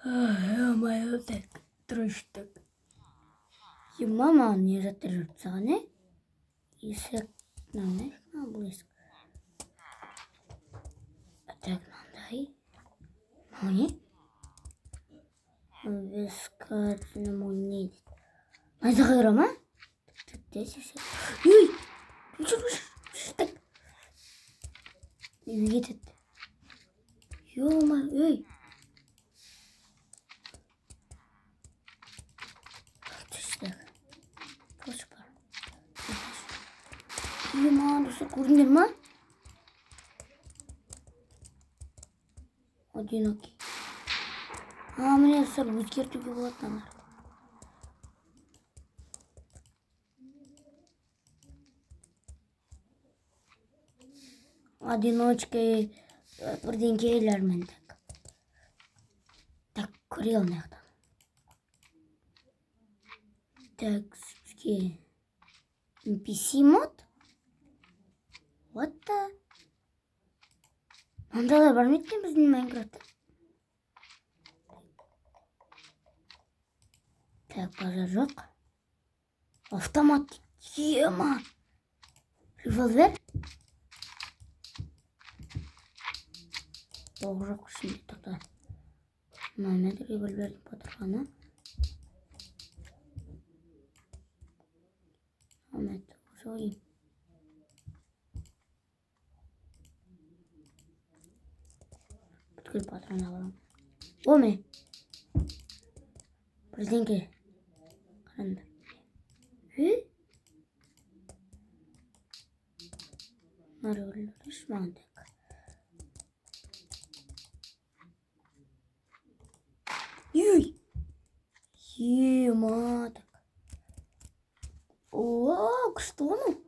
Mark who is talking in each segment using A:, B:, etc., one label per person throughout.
A: Моя так трошки. И мама не затрется, не? И сек нам не близко. А так нам дай. Мони? Бескатно мони. А заграм, а? Здесь все. Ой! Что так? Видит. Ё-моё, ой. Yumağını kurunurma. Одинокий. Мне сорвуть вот там. Одиночкой бірдеңкелер мен так көрел неғды. Так, сізге NPC мод? Вот да. Ондалар бар ма екен біздің Майнкрафтта? Так, базар жоқ. Автомат. Ема. Револьвер? Жоқ, ішінде тоқта. Мынау револьвердің патроны. Ahmet, soy. Открой патрон alalım. O ne? Президенке. Karandır. Hı? Arıyorlar. Mantık. Yuy. Mantık. О, что ну?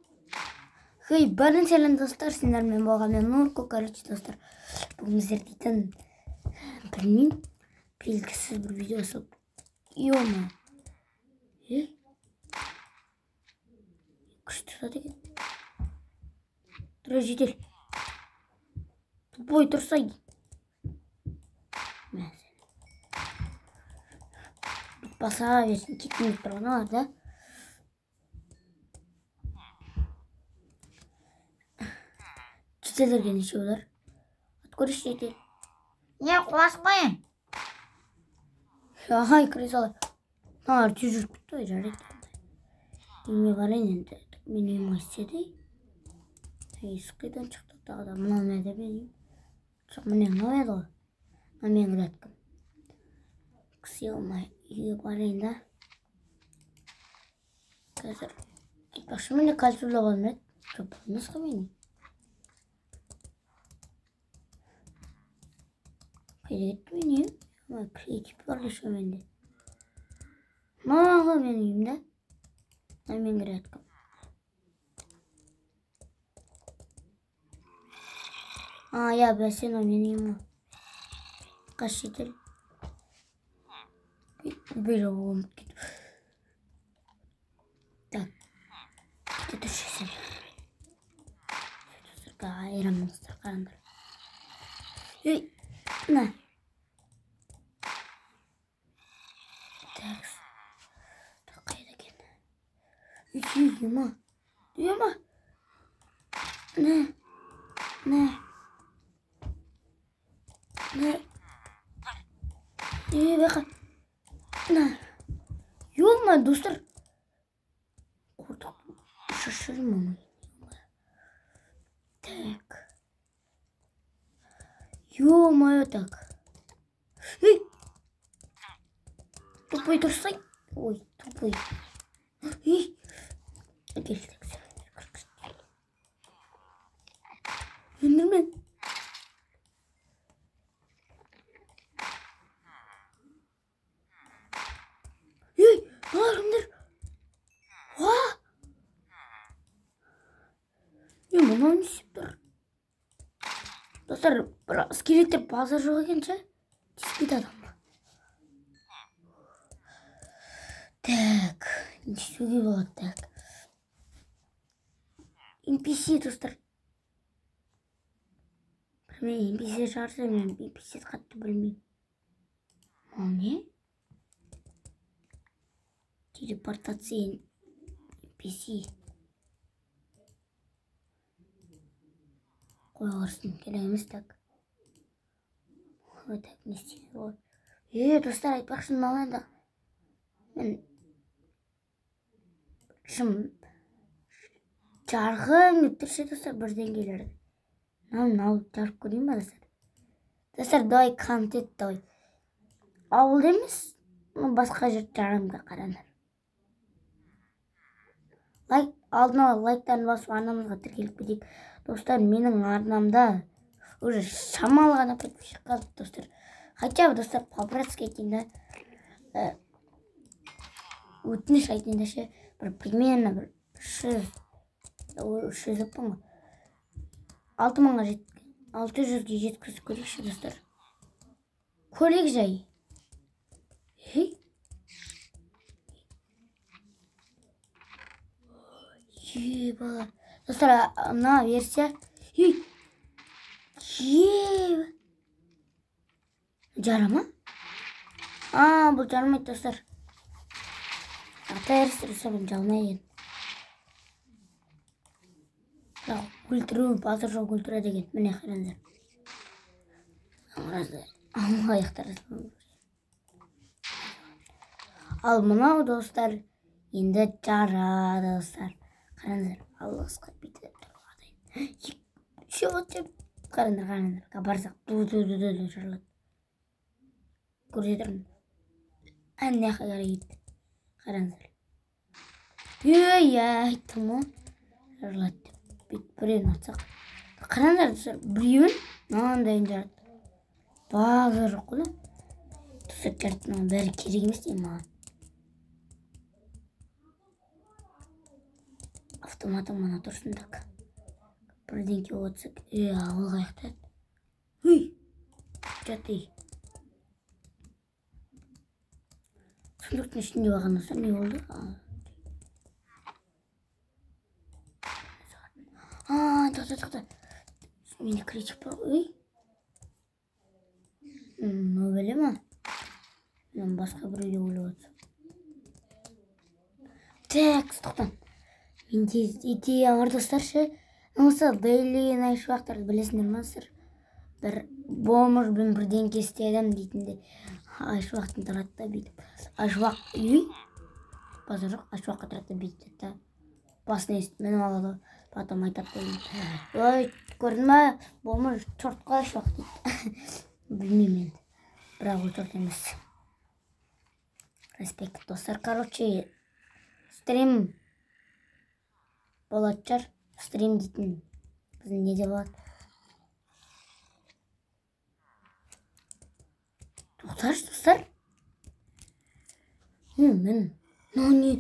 A: Хей, барыншалан достар, сендермен болғанмен нұрко, короче, достар. Бүгін зердейтін, білмеймін, белгісіз бір видеосы. Ё-мо. Күшті зат екен. Тұра жетел. Тупой тұрсай. Баса берсін, кетмейді тұрғаналар, да? Çiçeler genişiyorlar. At konuş çiçeler.
B: Ya ulaşmayın.
A: Ya hay krizalar. Nar çocuk bitti öyle. Yemeği var elinde. Benim istedi. Sıkıdan çıktı da mı ne de benim. Çok mu ne var o? Amen gratkum. Kısıyor iyi var elinde. Kızır. Başıma ne kalsın olmadı. Çok nasıl benim? Öğretmenim ama kreatif paylaşım bende. Mağaza benim de. Hemen öğrettim. Ya ben sen oynayayım. Kaç yeter? Bir oğlum git. Tak. Git düşesin. Sırka yaramazdır karandır. Ne? Yuma. Yuma. Ne? İyi bakın. Ne? Yuma dostlar. Korktum. Şaşırmam. Tak. Yuma tak. Hey. Tupay dursay. Oy tupay. Hey. Geçtik. Enderman. Hey, halimdir. Vah. Ya bana oynayışıptır. Dostlar, skelettер bazı жоқ екенше тиіспейді адамға. Так, не істеуге болады, так. NPC достар. Білмеймін, NPC жарса мен NPC қатты білмеймін. Ал не? Телепортация PC. Қойғырсын келеміз так. Так не істейді. Достар, айтпақшы мынау мен жарғым өттірші достар бірден келерді. Мынау жарып көрейін ба достар? Достар, давай контент давай. Ауыл емес, басқа жер жарымға қараңдар. Алдын ала лайктарын басып арнамызға тіркеліп кетейік. Достар, менің арнамда уже шамалы ғана подписчик қалды достар. Хотя бы достар по-братски айтайын да. Өтініш айтайын да ше, бір примерно бір 600-ге жеткізіп көрейікші достар. Көрейік жай. Еба. Достар, мына версия. Еба. Жарама? Бұл жармайды достар. Ата әрістер ұсабын жалмайын. Өлтіру, базыр жоқ өлтіра деген. Міне қараңдар. Аяқтар. Ал мынау достар, енді жара достар. Қараңдар, алғысқа бейтіп тұрғадайын. Ше өтіп, қараңдар, қабарсақ ду-ду-ду-ду жарлады. Көрсетірмін. Әнне қағара кетті. Қараңдар. Айттым о. Жарлады деп. Біреуін атсақ. Қараңдар достар, біреуін маңдайын жарады. Бағыр жоқ қой. Түсіп жарттың бәрі керек емес деймін маған. Автоматым мана тұрсын так. Бірденке отсық. Ауылға аяқтады. Жаты. Сұндықтың ішінде баған достар не болды? Тоқта. Менде критик бар. Нөбелі ма? Мен басқа біреуде өлі отсы. Так, тоқтан. Менде идея бар достар ше. Осы дейли найшуақтарды білесіңдер ма сыр? Бір бомжбен бірден кестедім дейтінде. Айшуақтың тұратта бейтіп. Айшуақ үй? Базар жоқ, айшуаққа тұратта бейтіп. Басын естіп, менің алады. Потом айтап қойын. Ой, көрдің ма? Бомж чортқа айшуақ дейді. Білмеймін енді. Бірақ ол чорт емес. Респект достар. Короче, стрим болады жар. Стрим дейтін біздің неде болады. Тоқтаршы достар. Мынау не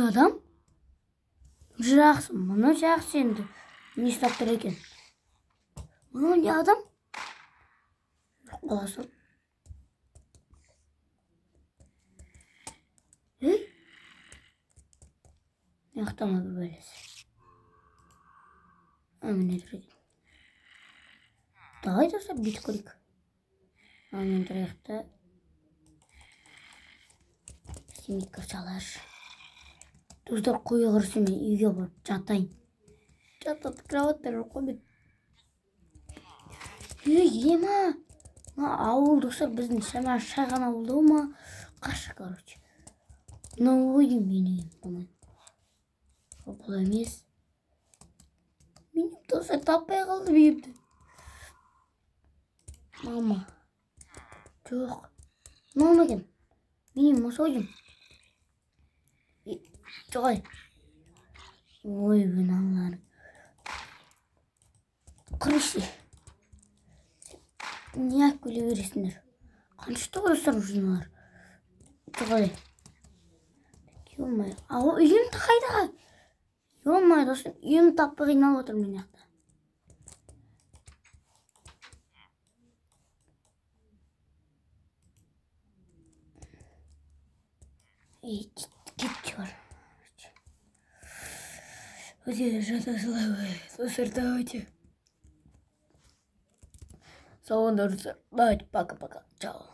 A: адам? Жақсы, мұны жақсы енді. Не ұстап тұр екен? Мынау не адам? Қаласы. Яқтама бір бәлесі. Міне тұр екен. Давай достар бет көрейік. Мен тұраяқта семейка шалаш. Достар қойы құрсын мен үйге барып жатайын. Жатып кроваттар қойып. Ема. Ауыл достар біздің шама шайған ауылды ма? Қашы короче. Мынау ойым менің болмайды. Бұл емес. Менің достар таппай қалды бейімді. Мама. Жоқ. Мама екен. Менің осы ойым. Жоғай. Ой, мен аңларым. Құрышы. Не әккөле бересіңдер? Қаншты қойыстар ұшыналар? Жоғай. Ё-май. Ау, үйімді қайда? Ё-май, достар, үйімді таппай қиналып отыр мен яқта. Кетші бар. Өте жата салай. Достар, давайте. Салонда давайте, пока-пока. Чао.